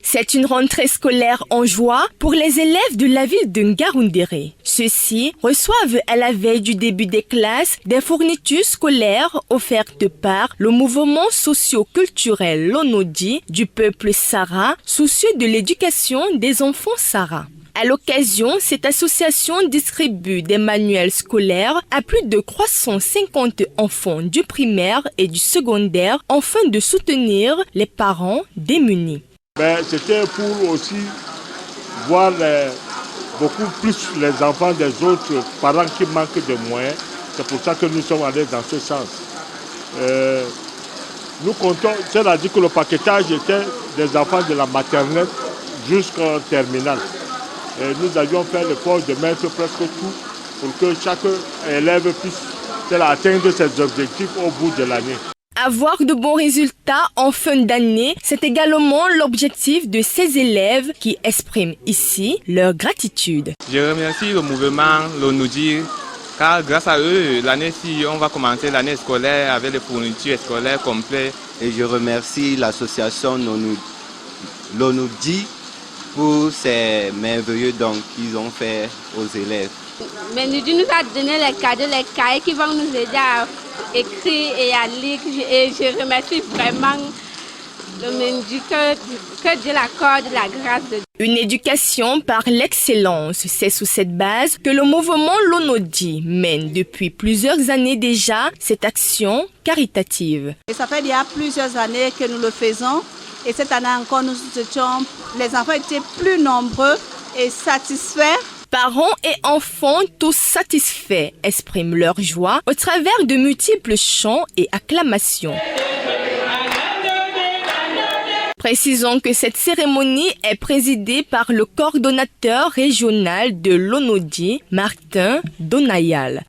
C'est une rentrée scolaire en joie pour les élèves de la ville de Ngaoundéré. Ceux-ci reçoivent à la veille du début des classes des fournitures scolaires offertes par le mouvement socio-culturel Lonodi du peuple Sara, soucieux de l'éducation des enfants Sara. À l'occasion, cette association distribue des manuels scolaires à plus de 350 enfants du primaire et du secondaire afin de soutenir les parents démunis. C'était pour aussi voir beaucoup plus les enfants des autres parents qui manquent de moyens. C'est pour ça que nous sommes allés dans ce sens. Nous comptons, c'est-à-dire que le paquetage était des enfants de la maternelle jusqu'en terminale. Et nous avions fait l'effort de mettre presque tout pour que chaque élève puisse atteindre ses objectifs au bout de l'année. Avoir de bons résultats en fin d'année, c'est également l'objectif de ces élèves qui expriment ici leur gratitude. Je remercie le mouvement Lonodi car grâce à eux, l'année-ci, on va commencer l'année scolaire avec les fournitures scolaires complètes. Et je remercie l'association Lonodi pour ces merveilleux dons qu'ils ont fait aux élèves. Menudi nous a donné les cadeaux, les cahiers qui vont nous aider à écrire et à lire. Et je remercie vraiment le Menudi, que Dieu l'accorde la grâce de Dieu. Une éducation par l'excellence, c'est sous cette base que le mouvement Lonodi mène depuis plusieurs années déjà cette action caritative. Et ça fait déjà plusieurs années que nous le faisons. Et cette année encore, les enfants étaient plus nombreux et satisfaits. Parents et enfants, tous satisfaits, expriment leur joie au travers de multiples chants et acclamations. Précisons que cette cérémonie est présidée par le coordonnateur régional de l'Onodi, Martin Donayal.